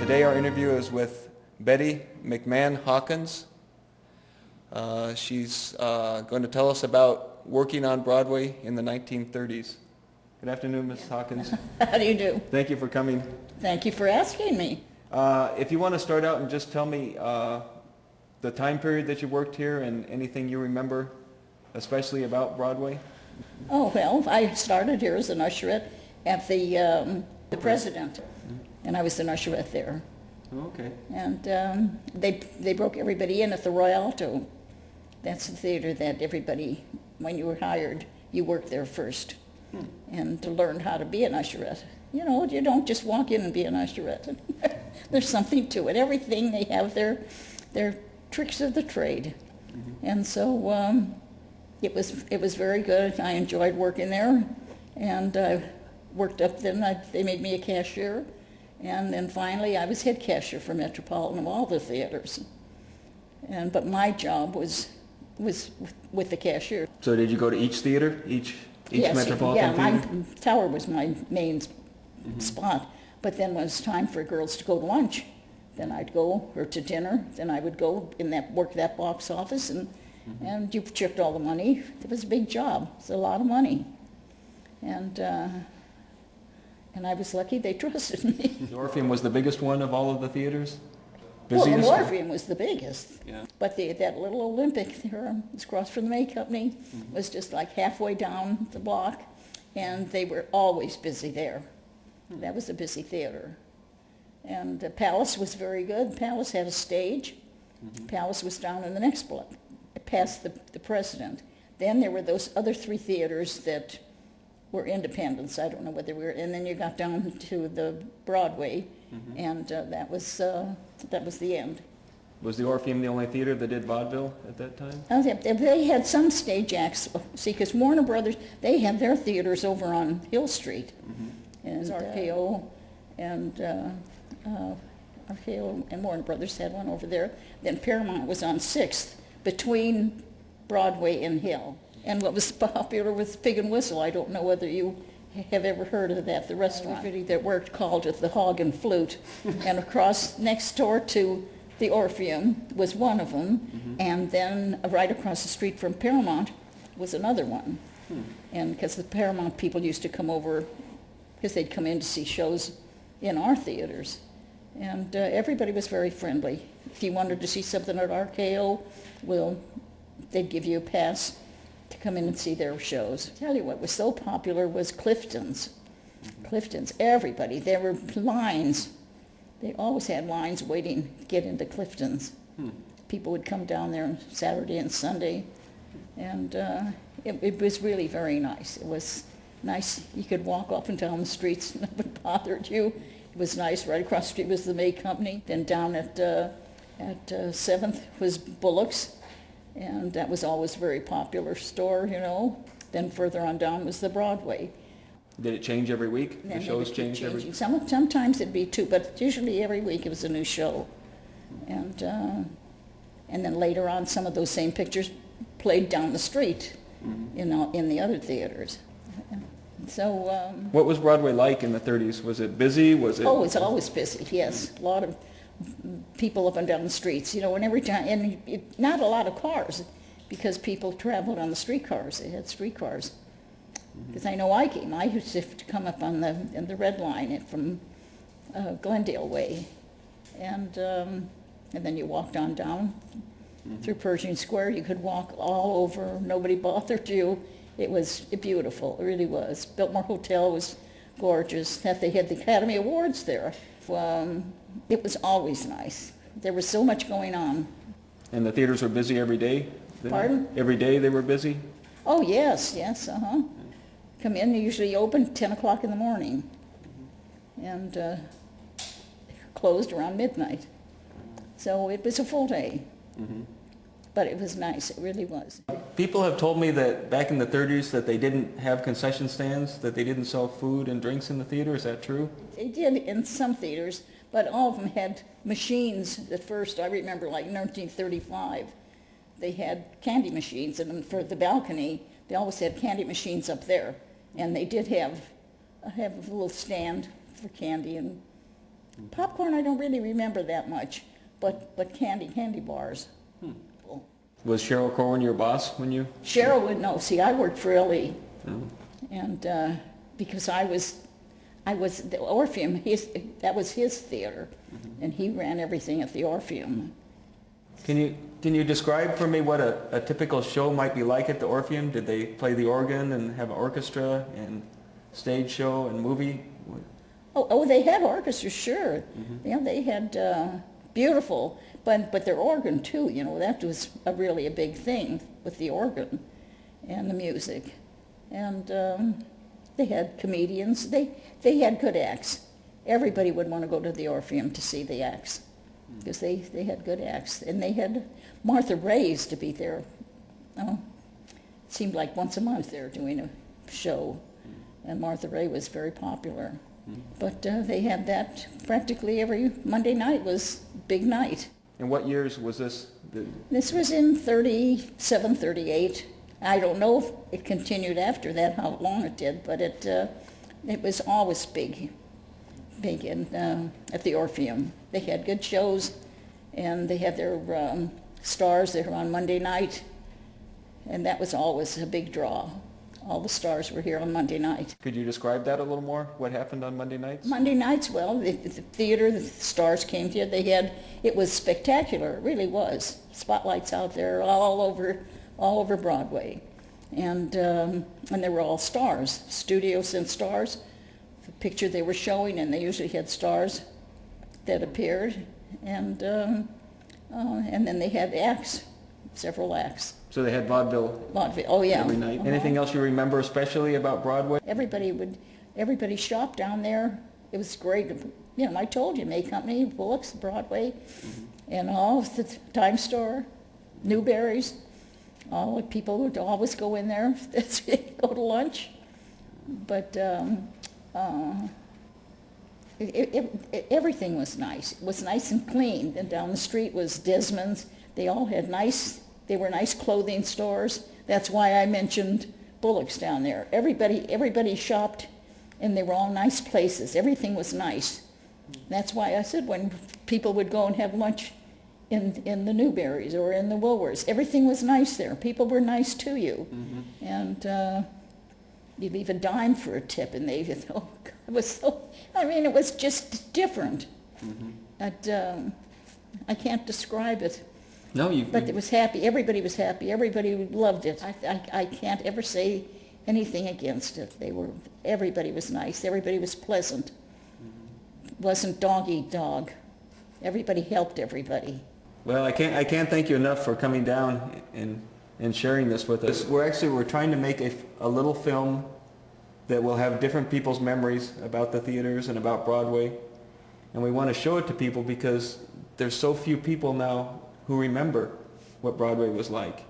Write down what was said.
Today our interview is with Bette McMahon Hawkins. She's going to tell us about working on Broadway in the 1930s. Good afternoon, Ms. Hawkins. How do you do? Thank you for coming. Thank you for asking me. If you want to start out and just tell me the time period that you worked here and anything you remember, especially about Broadway. Oh, well, I started here as an usherette at the President, and I was an usherette there. Okay. And they broke everybody in at the Rialto. That's the theater that everybody, when you were hired, you worked there first. And to learn how to be an usherette. You know, you don't just walk in and be an usherette. There's something to it. Everything, they have their tricks of the trade. And so it was very good. I enjoyed working there. And I worked up then. They made me a cashier. And then finally I was head cashier for Metropolitan of all the theaters. But my job was with the cashier. So did you go to each theater, each yes, Metropolitan Theater? My tower was my main spot. But then when it was time for girls to go to lunch, then I'd go, or to dinner, then I would go work that box office, and you checked all the money. It was a big job. It was a lot of money. And I was lucky they trusted me. The Orpheum was the biggest one of all of the theaters? Well, Busiest? the Orpheum was the biggest. Yeah. But that little Olympic there, was across from the May Company, was just like halfway down the block, and they were always busy there. That was a busy theater. And the Palace was very good. Palace had a stage. Palace was down in the next block, past the President. Then there were those other three theaters that were independents. I don't know what they were. And then you got down to the Broadway, and that was the end. Was the Orpheum the only theater that did vaudeville at that time? They had some stage acts. See, because Warner Brothers, they had their theaters over on Hill Street. And RKO and RKO and Warner Brothers had one over there. Then Paramount was on 6th, between Broadway and Hill. And what was popular was Pig and Whistle. I don't know whether you have ever heard of that. The restaurant everybody that worked called it the Hog and Flute. And across, next door to the Orpheum was one of them. And then right across the street from Paramount was another one. And because the Paramount people used to come over, because they'd come in to see shows in our theaters. And everybody was very friendly. If you wanted to see something at RKO, well, they'd give you a pass to come in and see their shows. I tell you what was so popular was Clifton's. Clifton's, everybody. There were lines. They always had lines waiting to get into Clifton's. People would come down there on Saturday and Sunday. And it was really very nice. It was nice. You could walk up and down the streets, nobody bothered you. It was nice. Right across the street was the May Company. Then down at 7th was Bullock's, and that was always a very popular store, you know. Then further on down was the Broadway. Did it change every week? And the shows changed every week? Sometimes it'd be two, but usually every week it was a new show. And then later on, some of those same pictures played down the street, you know, in the other theaters. So. What was Broadway like in the 30s? Was it busy? Was it? Oh, it was always busy. Yes, a lot of people up and down the streets. You know, and every time, and not a lot of cars, because people traveled on the streetcars. They had streetcars. Because I know I used to come up on the Red Line from Glendale way, and then you walked on down through Pershing Square. You could walk all over. Nobody bothered you. It was beautiful. It really was. Biltmore Hotel was gorgeous. They had the Academy Awards there. It was always nice. There was so much going on. And the theaters were busy every day? Pardon? Every day they were busy? Oh, yes, Come in, they usually open 10 o'clock in the morning. And closed around midnight. So it was a full day. But it was nice. It really was. People have told me that back in the 30s that they didn't have concession stands, that they didn't sell food and drinks in the theater. Is that true? They did in some theaters, but all of them had machines at first. I remember like 1935, they had candy machines, and for the balcony, they always had candy machines up there. And they did have a little stand for candy and Popcorn, I don't really remember that much, but candy bars. Was Cheryl Corwin your boss when you? Cheryl would know. See, I worked for Ellie, Oh. and because I was the Orpheum. That was his theater, and he ran everything at the Orpheum. Can you describe for me what a typical show might be like at the Orpheum? Did they play the organ and have an orchestra and stage show and movie? Oh, they had orchestras, sure. Yeah, they had beautiful, but their organ too. You know, that was really a big thing with the organ and the music, and they had comedians. They had good acts. Everybody would want to go to the Orpheum to see the acts because they had good acts, and they had Martha Ray used to be there. Oh, it seemed like once a month they were doing a show, and Martha Ray was very popular. But they had that practically every Monday night was big night. And what years was this? This was in 37, 38. I don't know if it continued after that, how long it did, but it was always big at the Orpheum. They had good shows, and they had their stars there on Monday night, and that was always a big draw. All the stars were here on Monday night. Could you describe that a little more? What happened on Monday nights? Monday nights, well, the theater, the stars came here. It was spectacular. It really was. Spotlights out there all over Broadway, and they were all stars. Studios and stars. The picture they were showing, and they usually had stars that appeared, and then they had acts, several acts. So they had vaudeville Oh yeah. every night. Anything else you remember especially about Broadway? Everybody shopped down there. It was great. You know, I told you, May Company, Bullock's, Broadway, and all of the Time Store, Newberry's. All the people would always go in there, go to lunch. But everything was nice. It was nice and clean. And down the street was Desmond's. They all had they were nice clothing stores. That's why I mentioned Bullock's down there. Everybody shopped, and they were all nice places. Everything was nice. That's why I said when people would go and have lunch in the Newberries or in the Woolworths, everything was nice there. People were nice to you. And you'd leave a dime for a tip, and they, oh, God, it was so, I mean, it was just different. I can't describe it. No, But it was happy. Everybody was happy. Everybody loved it. I can't ever say anything against it. Everybody was nice. Everybody was pleasant. It wasn't dog eat dog. Everybody helped everybody. Well, I can't thank you enough for coming down and sharing this with us. We're trying to make a little film that will have different people's memories about the theaters and about Broadway, and we want to show it to people because there's so few people now who remember what Broadway was like.